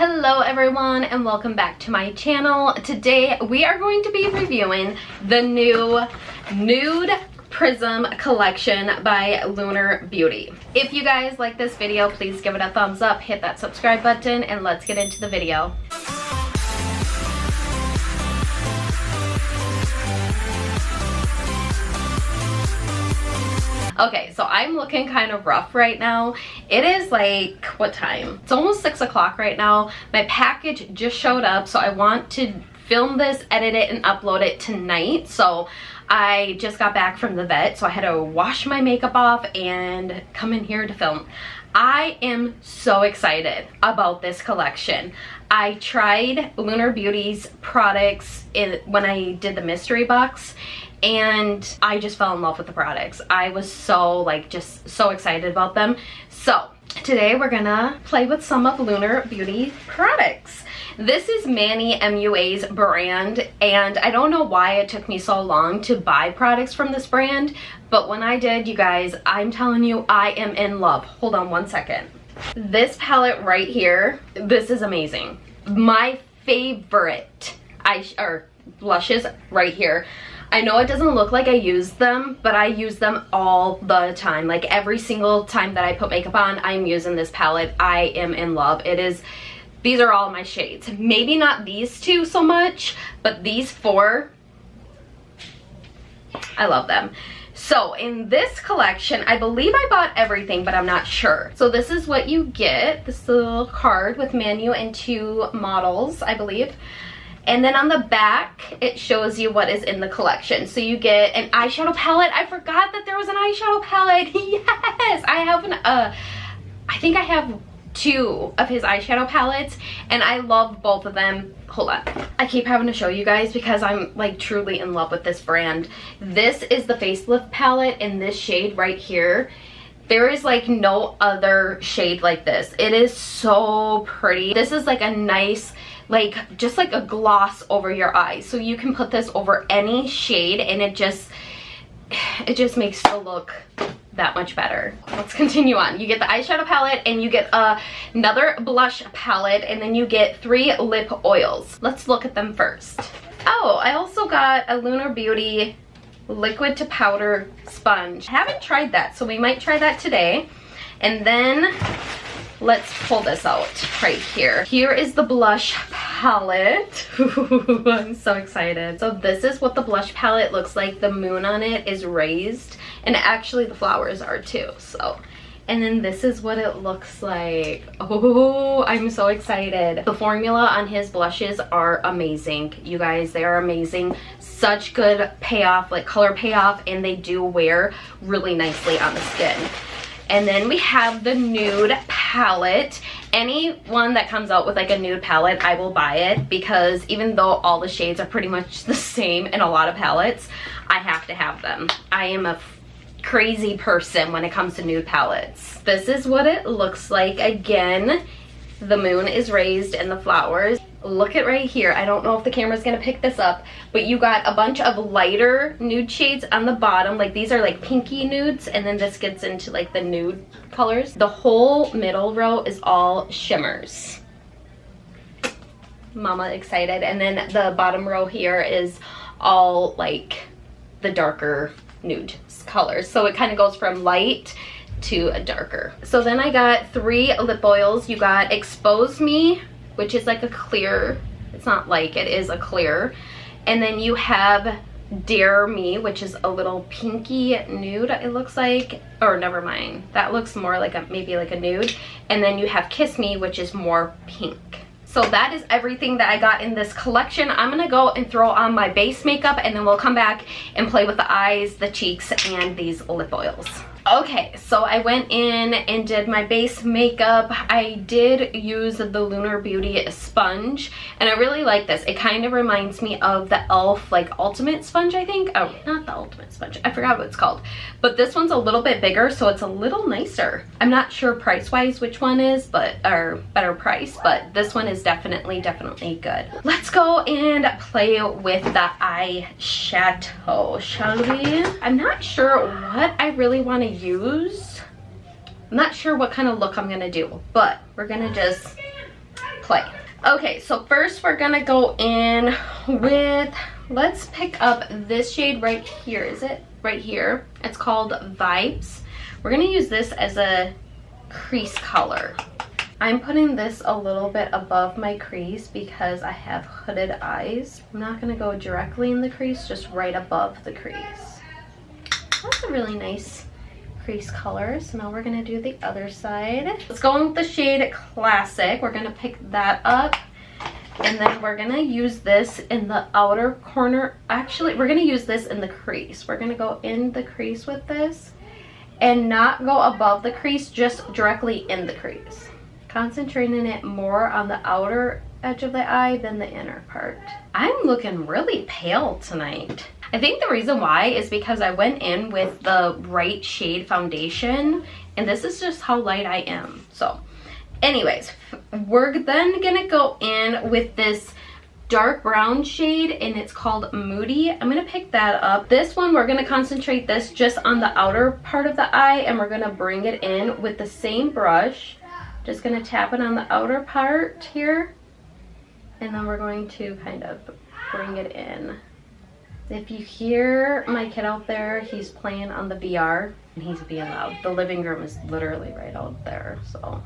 Hello everyone and welcome back to my channel. Today we are going to be reviewing the new Nude Prism collection by Lunar Beauty. If you guys like this video, please give it a thumbs up, hit that subscribe button, and let's get into the video. Okay, so I'm looking kind of rough right now. It is like, what time? It's almost 6 o'clock right now. My package just showed up, so I want to film this, edit it, and upload it tonight. So I just got back from the vet, so I had to wash my makeup off and come in here to film. I am so excited about this collection. I tried Lunar Beauty's products when I did the mystery box, and I just fell in love with the products. I was so just so excited about them. So today we're gonna play with some of Lunar Beauty products. This is Manny MUA's brand, and I don't know why it took me so long to buy products from this brand, but when I did, you guys, I'm telling you, I am in love. Hold on one second. This palette right here, this is amazing. My favorite blushes right here. I know it doesn't look like I use them, but I use them all the time. Like every single time that I put makeup on, I'm using this palette. I am in love. These are all my shades. Maybe not these two so much, but these four, I love them. So in this collection, I believe I bought everything, but I'm not sure. So this is what you get, this little card with menu and 2 models, I believe. And then on the back, it shows you what is in the collection. So you get an eyeshadow palette. I forgot that there was an eyeshadow palette. Yes, I think I have 2 of his eyeshadow palettes, and I love both of them. Hold on. I keep having to show you guys because I'm like truly in love with this brand. This is the facelift palette in this shade right here. There is like no other shade like this. It is so pretty. This is like a nice, just like a gloss over your eyes. So you can put this over any shade and it just makes the look that much better. Let's continue on. You get the eyeshadow palette and you get another blush palette, and then you get 3 lip oils. Let's look at them first. Oh, I also got a Lunar Beauty liquid to powder sponge. I haven't tried that, so we might try that today. And then let's pull this out right here. Here is the blush palette. I'm so excited. So this is what the blush palette looks like. The moon on it is raised, and actually the flowers are too. So, and then this is what it looks like. Oh, I'm so excited. The formula on his blushes are amazing. You guys, they are amazing. Such good payoff, like color payoff, and they do wear really nicely on the skin. And then we have the Nude palette. Anyone that comes out with like a nude palette, I will buy it, because even though all the shades are pretty much the same in a lot of palettes, I have to have them. I am a crazy person when it comes to nude palettes. This is what it looks like. Again, the moon is raised and the flowers. Look at right here. I don't know if the camera's gonna pick this up, but you got a bunch of lighter nude shades on the bottom. Like these are like pinky nudes, and then this gets into like the nude colors. The whole middle row is all shimmers. Mama excited. And then the bottom row here is all like the darker nude colors. So it kind of goes from light to a darker. So then I got 3 lip oils. You got Expose Me, which is like a clear, it's not like, it is a clear. And then you have Dare Me, which is a little pinky nude, it looks like. Or never mind, that looks more like maybe like a nude. And then you have Kiss Me, which is more pink. So that is everything that I got in this collection. I'm gonna go and throw on my base makeup, and then we'll come back and play with the eyes, the cheeks, and these lip oils. Okay, so I went in and did my base makeup. I did use the Lunar Beauty sponge, and I really like this. It kind of reminds me of the e.l.f. like ultimate sponge, I think. Oh, not the ultimate sponge. I forgot what it's called. But this one's a little bit bigger, so it's a little nicer. I'm not sure price-wise which one is, or better price, but this one is definitely good. Let's go and play with the eyeshadow, shall we? I'm not sure what I really want to use. I'm not sure what kind of look I'm gonna do, but we're gonna just play. Okay, so first we're gonna go in with, let's pick up this shade right here. Is it right here? It's called Vibes. We're gonna use this as a crease color. I'm putting this a little bit above my crease because I have hooded eyes. I'm not gonna go directly in the crease, just right above the crease. That's a really nice crease color. So now we're gonna do the other side. Let's go in with the shade Classic. We're gonna pick that up, and then we're gonna use this in the outer corner. Actually, we're gonna use this in the crease. We're gonna go in the crease with this and not go above the crease, just directly in the crease. Concentrating it more on the outer edge of the eye than the inner part. I'm looking really pale tonight. I think the reason why is because I went in with the right shade foundation, and this is just how light I am. So anyways, we're then gonna go in with this dark brown shade, and it's called Moody. I'm gonna pick that up. This one, we're gonna concentrate this just on the outer part of the eye, and we're gonna bring it in with the same brush. Just gonna tap it on the outer part here, and then we're going to kind of bring it in. If you hear my kid out there, he's playing on the VR and he's being loud. The living room is literally right out there. So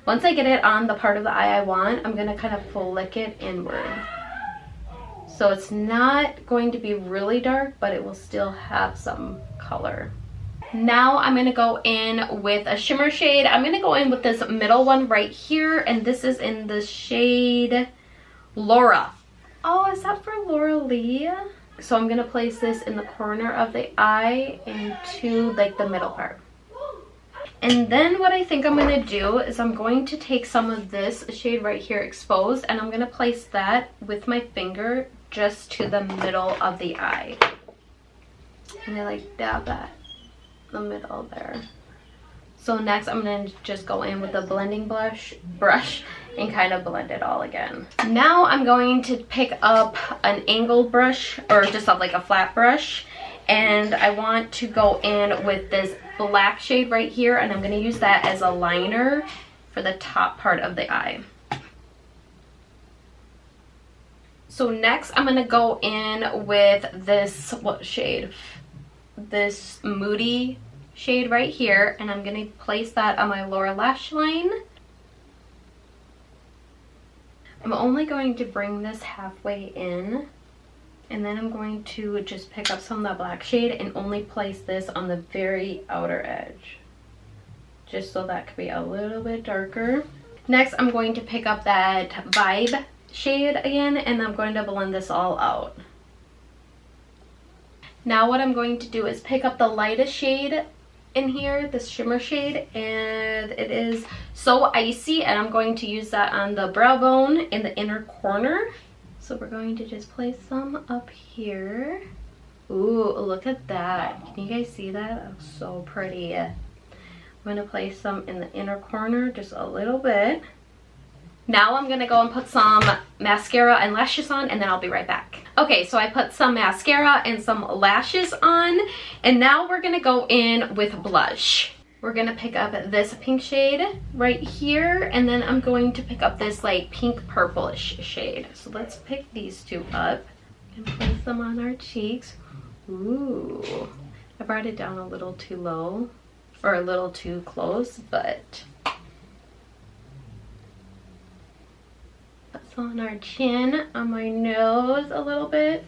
once I get it on the part of the eye I want, I'm gonna kind of flick it inward. So it's not going to be really dark, but it will still have some color. Now I'm going to go in with a shimmer shade. I'm going to go in with this middle one right here, and this is in the shade Laura. Oh, is that for Laura Lee? So I'm going to place this in the corner of the eye into like the middle part. And then what I think I'm going to do is I'm going to take some of this shade right here, Exposed, and I'm going to place that with my finger just to the middle of the eye. And I like dab that the middle there. So next I'm going to just go in with a blending brush and kind of blend it all again. Now I'm going to pick up an angled brush, or just like a flat brush, and I want to go in with this black shade right here, and I'm going to use that as a liner for the top part of the eye. So next I'm going to go in with this, what shade? This Moody shade right here, and I'm going to place that on my lower lash line. I'm only going to bring this halfway in, and then I'm going to just pick up some of the black shade and only place this on the very outer edge, just so that could be a little bit darker. Next I'm going to pick up that Vibe shade again, and I'm going to blend this all out. Now what I'm going to do is pick up the lightest shade in here, this shimmer shade, and it is So Icy, and I'm going to use that on the brow bone in the inner corner. So we're going to just place some up here. Ooh, look at that. Can you guys see that? That's so pretty. I'm going to place some in the inner corner, just a little bit. Now I'm going to go and put some mascara and lashes on, and then I'll be right back. Okay, so I put some mascara and some lashes on, and now we're going to go in with blush. We're going to pick up this pink shade right here, and then I'm going to pick up this like pink purplish shade. So let's pick these two up and place them on our cheeks. Ooh, I brought it down a little too low, or a little too close, but that's on our chin, on my nose a little bit,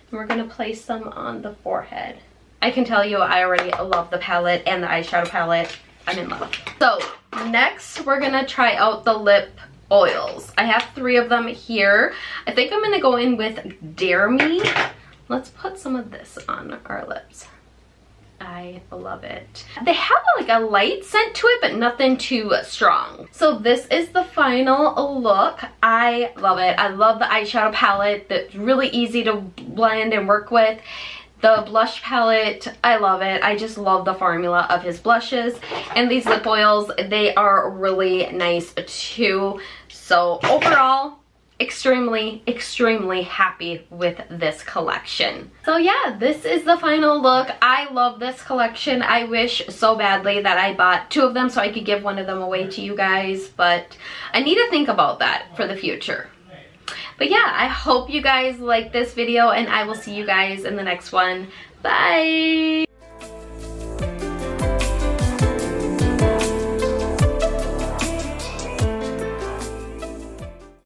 and we're going to place some on the forehead. I can tell you I already love the palette and the eyeshadow palette. I'm in love. So next we're going to try out the lip oils. I have 3 of them here. I think I'm going to go in with Dare Me. Let's put some of this on our lips. I love it. They have like a light scent to it, but nothing too strong. So this is the final look. I love it. I love the eyeshadow palette. That's really easy to blend and work with. The blush palette, I love it. I just love the formula of his blushes. And these lip oils, they are really nice too. So overall, extremely happy with this collection. So yeah, this is the final look. I love this collection. I wish so badly that I bought 2 of them so I could give one of them away to you guys, but I need to think about that for the future. But yeah, I hope you guys like this video, and I will see you guys in the next one. Bye!